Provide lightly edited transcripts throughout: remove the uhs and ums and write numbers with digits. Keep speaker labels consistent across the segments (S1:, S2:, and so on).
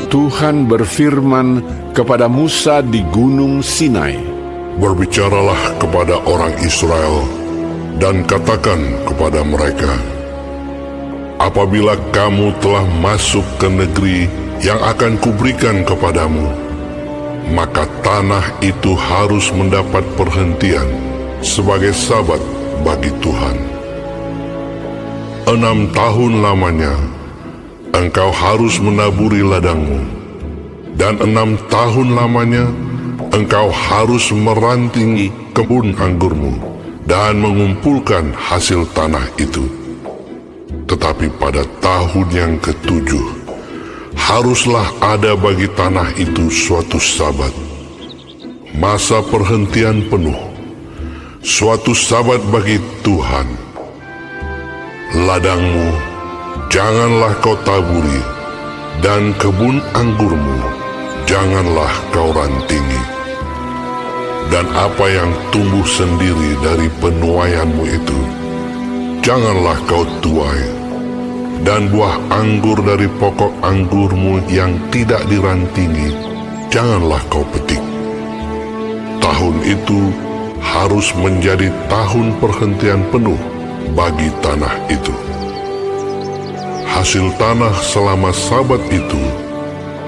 S1: Tuhan berfirman kepada Musa di Gunung Sinai,
S2: "Berbicaralah kepada orang Israel dan katakan kepada mereka, apabila kamu telah masuk ke negeri yang akan kuberikan kepadamu, maka tanah itu harus mendapat perhentian sebagai sabat bagi Tuhan. 6 tahun lamanya engkau harus menaburi ladangmu, dan 6 tahun lamanya engkau harus meranting kebun anggurmu dan mengumpulkan hasil tanah itu. Tetapi pada tahun yang ke-7, haruslah ada bagi tanah itu suatu sabat, masa perhentian penuh, suatu sabat bagi Tuhan. Ladangmu janganlah kau taburi, dan kebun anggurmu janganlah kau rantingi. Dan apa yang tumbuh sendiri dari penuaianmu itu, janganlah kau tuai, dan buah anggur dari pokok anggurmu yang tidak dirantingi, janganlah kau petik. Tahun itu harus menjadi tahun perhentian penuh bagi tanah itu. Hasil tanah selama sabat itu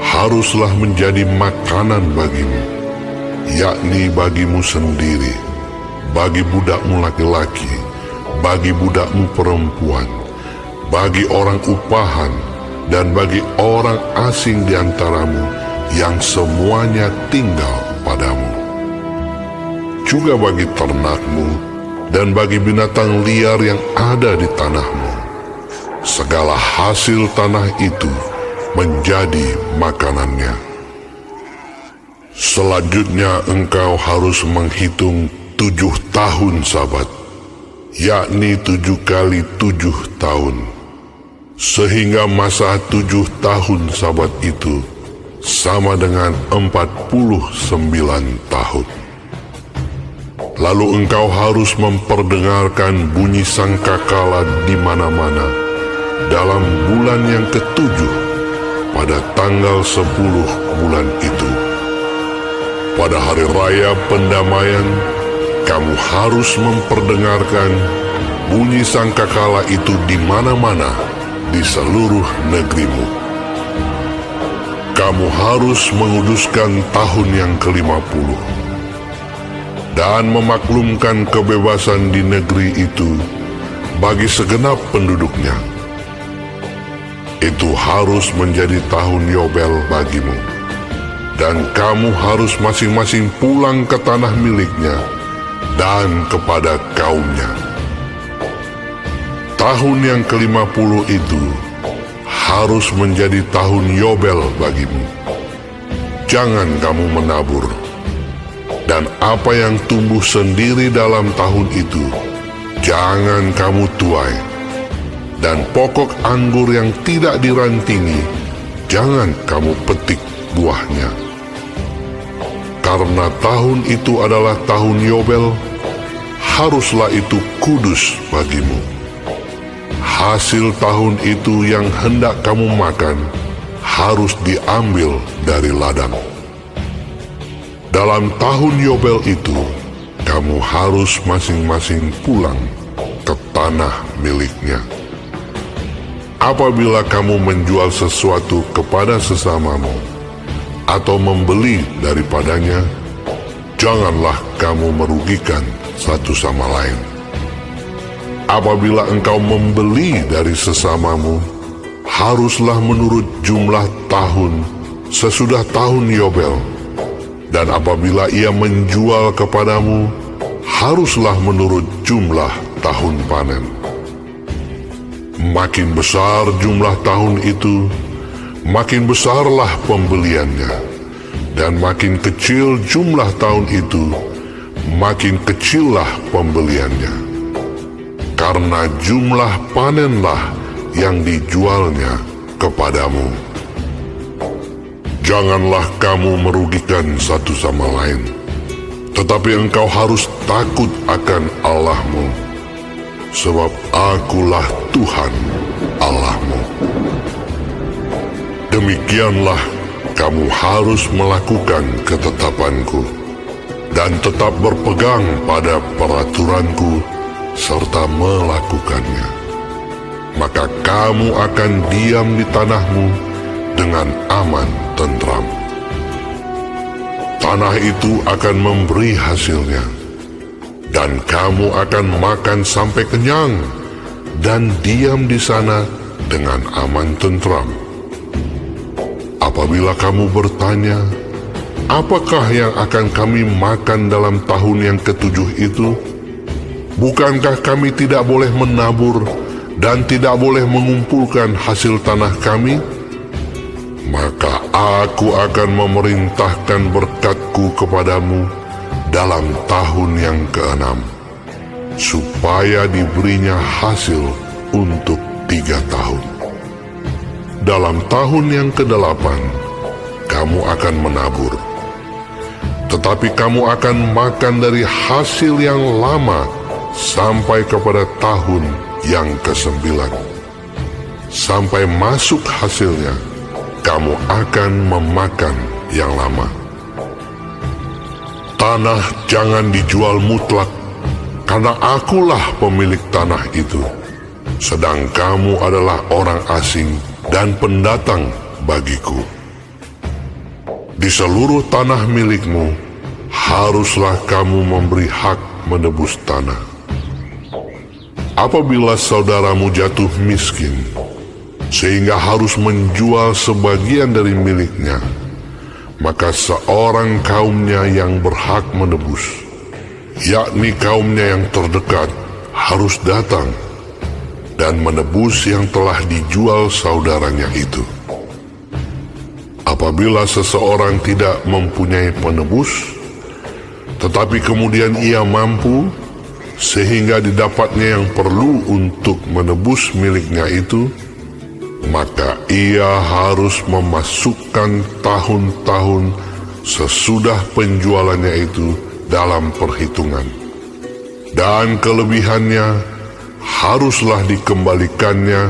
S2: haruslah menjadi makanan bagimu, yakni bagimu sendiri, bagi budakmu laki-laki, bagi budakmu perempuan, bagi orang upahan, dan bagi orang asing di antaramu yang semuanya tinggal padamu. Juga bagi ternakmu dan bagi binatang liar yang ada di tanahmu. Segala hasil tanah itu menjadi makanannya. Selanjutnya engkau harus menghitung 7 tahun sabat, yakni 7 kali 7 tahun, sehingga masa 7 tahun sabat itu sama dengan 49 tahun. Lalu engkau harus memperdengarkan bunyi sangkakala di mana-mana dalam bulan yang ke-7 pada tanggal 10 bulan itu. Pada hari raya pendamaian, kamu harus memperdengarkan bunyi sangkakala itu di mana-mana di seluruh negerimu. Kamu harus menguduskan tahun yang ke-50 dan memaklumkan kebebasan di negeri itu bagi segenap penduduknya. Itu harus menjadi tahun Yobel bagimu, dan kamu harus masing-masing pulang ke tanah miliknya dan kepada kaumnya. Tahun yang ke-50 itu harus menjadi tahun Yobel bagimu. Jangan kamu menabur, dan apa yang tumbuh sendiri dalam tahun itu jangan kamu tuai, dan pokok anggur yang tidak dirantingi jangan kamu petik buahnya. Karena tahun itu adalah tahun Yobel, haruslah itu kudus bagimu. Hasil tahun itu yang hendak kamu makan harus diambil dari ladang. Dalam tahun Yobel itu, kamu harus masing-masing pulang ke tanah miliknya. Apabila kamu menjual sesuatu kepada sesamamu atau membeli daripadanya, janganlah kamu merugikan satu sama lain. Apabila engkau membeli dari sesamamu, haruslah menurut jumlah tahun sesudah tahun Yobel. Dan apabila ia menjual kepadamu, haruslah menurut jumlah tahun panen. Makin besar jumlah tahun itu, makin besarlah pembeliannya. Dan makin kecil jumlah tahun itu, makin kecillah pembeliannya. Karena jumlah panenlah yang dijualnya kepadamu. Janganlah kamu merugikan satu sama lain, tetapi engkau harus takut akan Allahmu, sebab Akulah Tuhan Allahmu. Demikianlah kamu harus melakukan ketetapanku dan tetap berpegang pada peraturanku serta melakukannya. Maka kamu akan diam di tanahmu dengan aman tentram. Tanah itu akan memberi hasilnya, dan kamu akan makan sampai kenyang dan diam di sana dengan aman tentram. Apabila kamu bertanya, apakah yang akan kami makan dalam tahun yang ketujuh itu? Bukankah kami tidak boleh menabur dan tidak boleh mengumpulkan hasil tanah kami? Maka aku akan memerintahkan berkatku kepadamu dalam tahun yang ke-6, supaya diberinya hasil untuk 3 tahun. Dalam tahun yang ke-8, kamu akan menabur, tetapi kamu akan makan dari hasil yang lama sampai kepada tahun yang ke-9. Sampai masuk hasilnya, kamu akan memakan yang lama. Tanah jangan dijual mutlak, karena akulah pemilik tanah itu, sedang kamu adalah orang asing dan pendatang bagiku. Di seluruh tanah milikmu, haruslah kamu memberi hak menebus tanah. Apabila saudaramu jatuh miskin, sehingga harus menjual sebagian dari miliknya, maka seorang kaumnya yang berhak menebus, yakni kaumnya yang terdekat, harus datang dan menebus yang telah dijual saudaranya itu. Apabila seseorang tidak mempunyai penebus, tetapi kemudian ia mampu, sehingga didapatnya yang perlu untuk menebus miliknya itu, maka ia harus memasukkan tahun-tahun sesudah penjualannya itu dalam perhitungan, dan kelebihannya haruslah dikembalikannya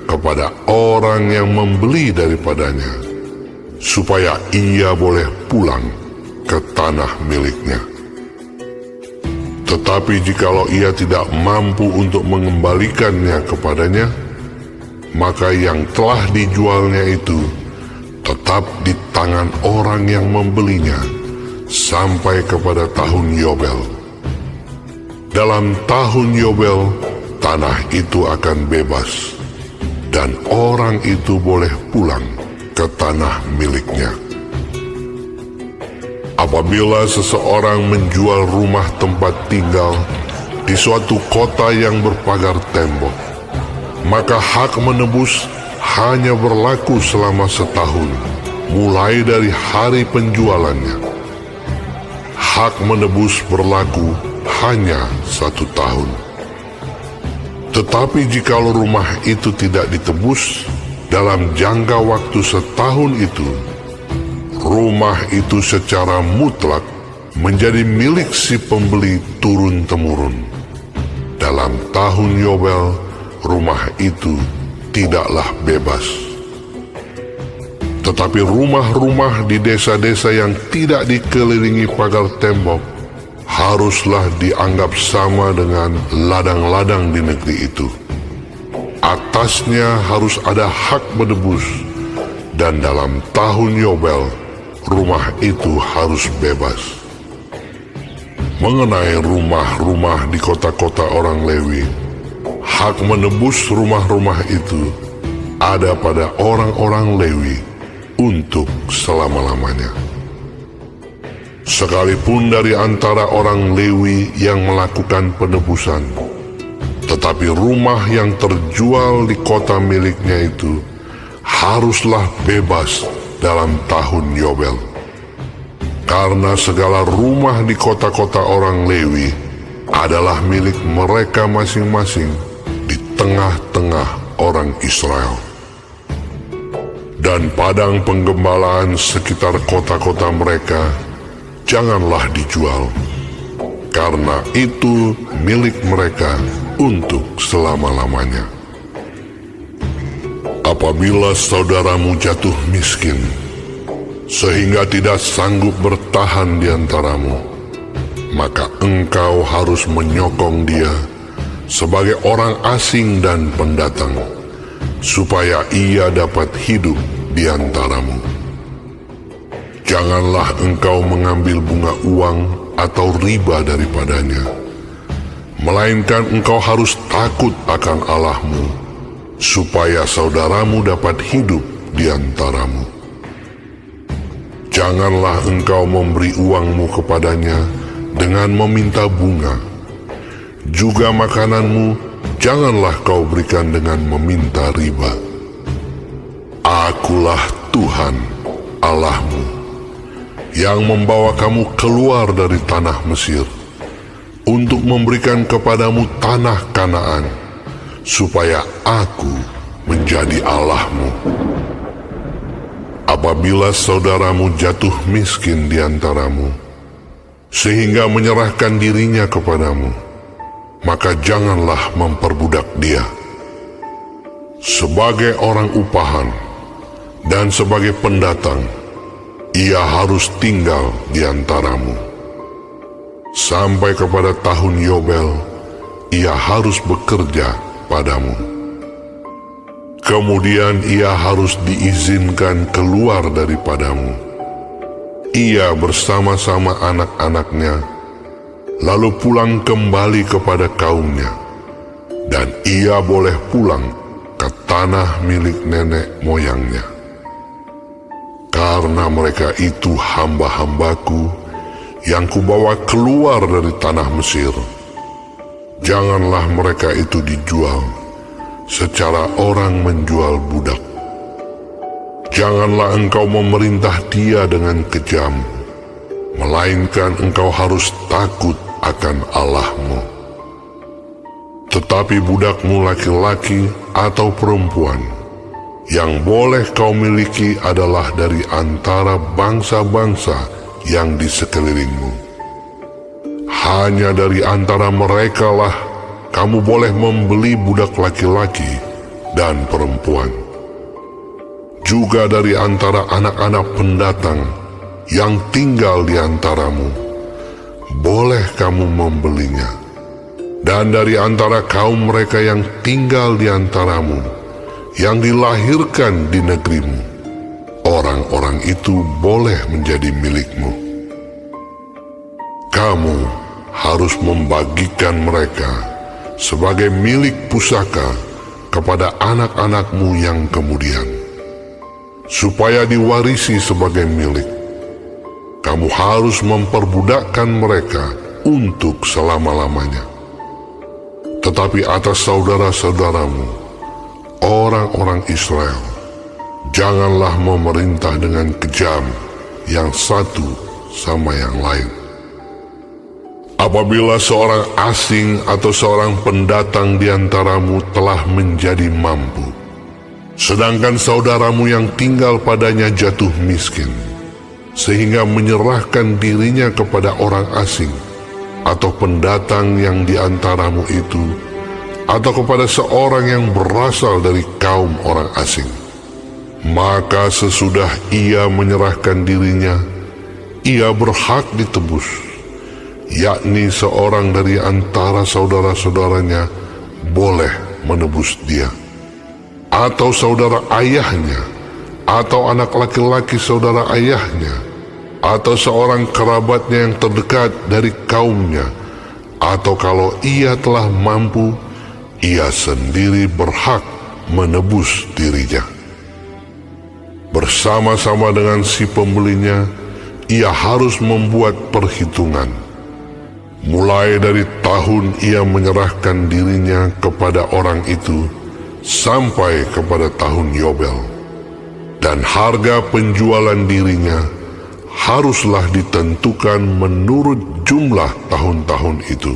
S2: kepada orang yang membeli daripadanya, supaya ia boleh pulang ke tanah miliknya. Tetapi jikalau ia tidak mampu untuk mengembalikannya kepadanya, maka yang telah dijualnya itu tetap di tangan orang yang membelinya sampai kepada tahun Yobel. Dalam tahun Yobel, tanah itu akan bebas, dan orang itu boleh pulang ke tanah miliknya. Apabila seseorang menjual rumah tempat tinggal di suatu kota yang berpagar tembok, maka hak menebus hanya berlaku selama setahun, mulai dari hari penjualannya. Hak menebus berlaku hanya 1 tahun. Tetapi jikalau rumah itu tidak ditebus dalam jangka waktu setahun itu, rumah itu secara mutlak menjadi milik si pembeli turun-temurun. Dalam tahun Yobel, rumah itu tidaklah bebas. Tetapi rumah-rumah di desa-desa yang tidak dikelilingi pagar tembok haruslah dianggap sama dengan ladang-ladang di negeri itu. Atasnya harus ada hak menebus, dan dalam tahun Yobel, rumah itu harus bebas. Mengenai rumah-rumah di kota-kota orang Lewi, hak menebus rumah-rumah itu ada pada orang-orang Lewi untuk selama-lamanya. Sekalipun dari antara orang Lewi yang melakukan penebusan, tetapi rumah yang terjual di kota miliknya itu haruslah bebas dalam tahun Yobel. Karena segala rumah di kota-kota orang Lewi adalah milik mereka masing-masing di tengah-tengah orang Israel. Dan padang penggembalaan sekitar kota-kota mereka janganlah dijual, karena itu milik mereka untuk selama-lamanya. Apabila saudaramu jatuh miskin, sehingga tidak sanggup bertahan di antaramu, maka engkau harus menyokong dia sebagai orang asing dan pendatang, supaya ia dapat hidup di antaramu. Janganlah engkau mengambil bunga uang atau riba daripadanya, melainkan engkau harus takut akan Allahmu, supaya saudaramu dapat hidup di antaramu. Janganlah engkau memberi uangmu kepadanya dengan meminta bunga. Juga makananmu janganlah kau berikan dengan meminta riba. Akulah Tuhan Allahmu, yang membawa kamu keluar dari tanah Mesir, untuk memberikan kepadamu tanah Kanaan, supaya aku menjadi Allahmu. Apabila saudaramu jatuh miskin di antaramu, sehingga menyerahkan dirinya kepadamu, maka janganlah memperbudak dia. Sebagai orang upahan dan sebagai pendatang, ia harus tinggal di antaramu. Sampai kepada tahun Yobel, ia harus bekerja padamu. Kemudian ia harus diizinkan keluar daripadamu, ia bersama-sama anak-anaknya, lalu pulang kembali kepada kaumnya, dan ia boleh pulang ke tanah milik nenek moyangnya. Karena mereka itu hamba-hambaku yang kubawa keluar dari tanah Mesir, janganlah mereka itu dijual secara orang menjual budak. Janganlah engkau memerintah dia dengan kejam, melainkan engkau harus takut akan Allahmu. Tetapi budakmu laki-laki atau perempuan yang boleh kau miliki adalah dari antara bangsa-bangsa yang di sekelilingmu. Hanya dari antara merekalah kamu boleh membeli budak laki-laki dan perempuan. Juga dari antara anak-anak pendatang yang tinggal di antaramu, boleh kamu membelinya. Dan dari antara kaum mereka yang tinggal di antaramu, yang dilahirkan di negerimu, orang-orang itu boleh menjadi milikmu. Kamu harus membagikan mereka sebagai milik pusaka kepada anak-anakmu yang kemudian, supaya diwarisi sebagai milik. Kamu harus memperbudakkan mereka untuk selama-lamanya. Tetapi atas saudara-saudaramu, orang-orang Israel, janganlah memerintah dengan kejam yang satu sama yang lain. Apabila seorang asing atau seorang pendatang di antaramu telah menjadi mampu, sedangkan saudaramu yang tinggal padanya jatuh miskin, sehingga menyerahkan dirinya kepada orang asing atau pendatang yang di antaramu itu, atau kepada seorang yang berasal dari kaum orang asing, maka sesudah ia menyerahkan dirinya, ia berhak ditebus, yakni seorang dari antara saudara-saudaranya boleh menebus dia, atau saudara ayahnya, atau anak laki-laki saudara ayahnya, atau seorang kerabatnya yang terdekat dari kaumnya, atau kalau ia telah mampu, ia sendiri berhak menebus dirinya. Bersama-sama dengan si pembelinya, ia harus membuat perhitungan. Mulai dari tahun ia menyerahkan dirinya kepada orang itu sampai kepada tahun Yobel, dan harga penjualan dirinya haruslah ditentukan menurut jumlah tahun-tahun itu.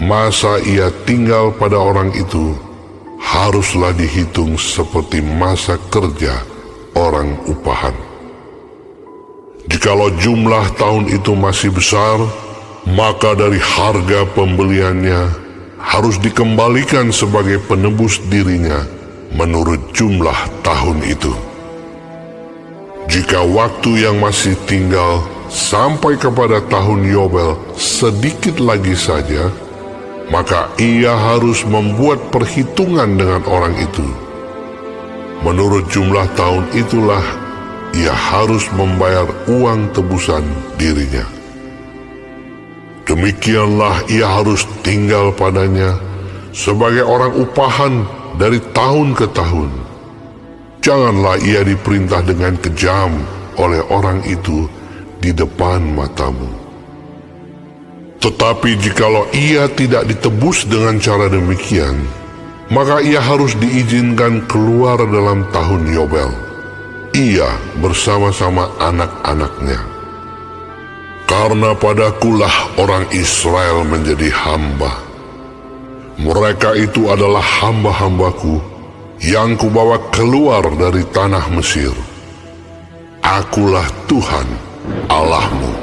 S2: Masa ia tinggal pada orang itu haruslah dihitung seperti masa kerja orang upahan. Jikalau jumlah tahun itu masih besar, maka dari harga pembeliannya harus dikembalikan sebagai penebus dirinya menurut jumlah tahun itu. Jika waktu yang masih tinggal sampai kepada tahun Yobel sedikit lagi saja, maka ia harus membuat perhitungan dengan orang itu. Menurut jumlah tahun itulah ia harus membayar uang tebusan dirinya. Demikianlah ia harus tinggal padanya sebagai orang upahan dari tahun ke tahun. Janganlah ia diperintah dengan kejam oleh orang itu di depan matamu. Tetapi jikalau ia tidak ditebus dengan cara demikian, maka ia harus diizinkan keluar dalam tahun Yobel, ia bersama-sama anak-anaknya. Karena padakulah orang Israel menjadi hamba. Mereka itu adalah hamba-hambaku yang kubawa keluar dari tanah Mesir. Akulah Tuhan Allahmu.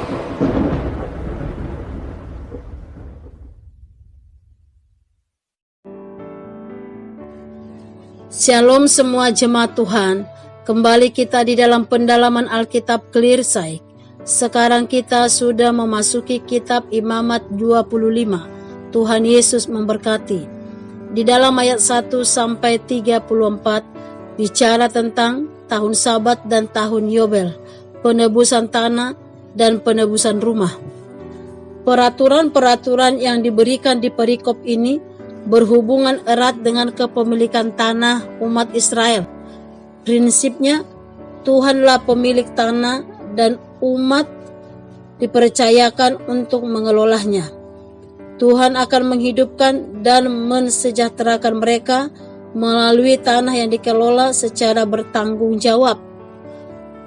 S3: Shalom semua jemaat Tuhan. Kembali kita di dalam pendalaman Alkitab Clear Sight. Sekarang kita sudah memasuki kitab Imamat 25. Tuhan Yesus memberkati. Di dalam ayat 1 sampai 34 bicara tentang tahun Sabat dan tahun Yobel, penebusan tanah dan penebusan rumah. Peraturan-peraturan yang diberikan di perikop ini berhubungan erat dengan kepemilikan tanah umat Israel. Prinsipnya, Tuhanlah pemilik tanah dan umat dipercayakan untuk mengelolanya. Tuhan akan menghidupkan dan mensejahterakan mereka melalui tanah yang dikelola secara bertanggung jawab.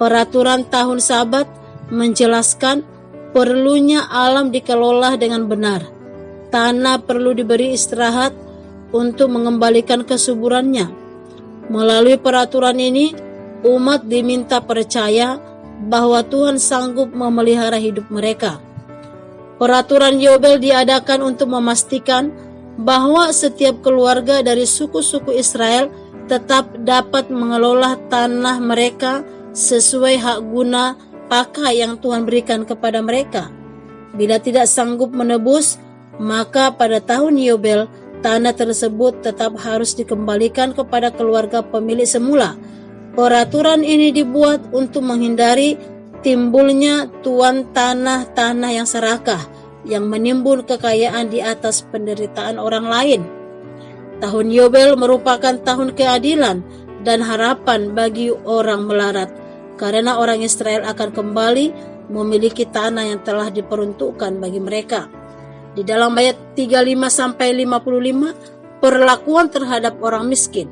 S3: Peraturan tahun Sabat menjelaskan perlunya alam dikelola dengan benar. Tanah perlu diberi istirahat untuk mengembalikan kesuburannya. Melalui peraturan ini, umat diminta percaya bahwa Tuhan sanggup memelihara hidup mereka. Peraturan Yobel diadakan untuk memastikan bahwa setiap keluarga dari suku-suku Israel tetap dapat mengelola tanah mereka sesuai hak guna pakai yang Tuhan berikan kepada mereka. Bila tidak sanggup menebus, maka pada tahun Yobel, tanah tersebut tetap harus dikembalikan kepada keluarga pemilik semula. Peraturan ini dibuat untuk menghindari timbulnya tuan tanah-tanah yang serakah, yang menimbun kekayaan di atas penderitaan orang lain. Tahun Yobel merupakan tahun keadilan dan harapan bagi orang melarat, karena orang Israel akan kembali memiliki tanah yang telah diperuntukkan bagi mereka. Di dalam ayat 35-55, perlakuan terhadap orang miskin.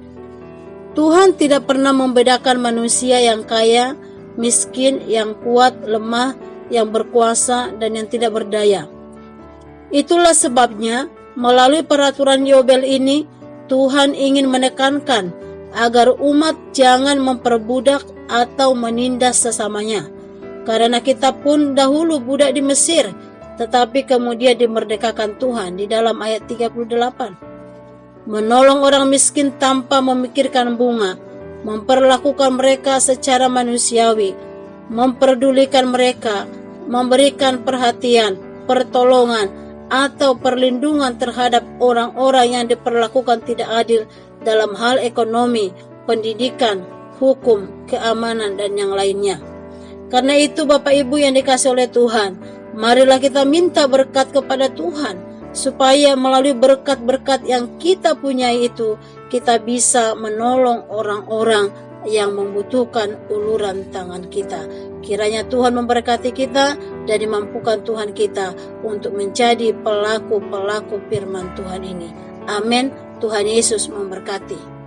S3: Tuhan tidak pernah membedakan manusia yang kaya, miskin, yang kuat, lemah, yang berkuasa, dan yang tidak berdaya. Itulah sebabnya, melalui peraturan Yobel ini, Tuhan ingin menekankan agar umat jangan memperbudak atau menindas sesamanya. Karena kita pun dahulu budak di Mesir, tetapi kemudian dimerdekakan Tuhan di dalam ayat 38. Menolong orang miskin tanpa memikirkan bunga, memperlakukan mereka secara manusiawi, memperdulikan mereka, memberikan perhatian, pertolongan, atau perlindungan terhadap orang-orang yang diperlakukan tidak adil dalam hal ekonomi, pendidikan, hukum, keamanan, dan yang lainnya. Karena itu Bapak Ibu yang dikasihi oleh Tuhan, marilah kita minta berkat kepada Tuhan, supaya melalui berkat-berkat yang kita punyai itu, kita bisa menolong orang-orang yang membutuhkan uluran tangan kita. Kiranya Tuhan memberkati kita dan dimampukan Tuhan kita untuk menjadi pelaku-pelaku firman Tuhan ini. Amin. Tuhan Yesus memberkati.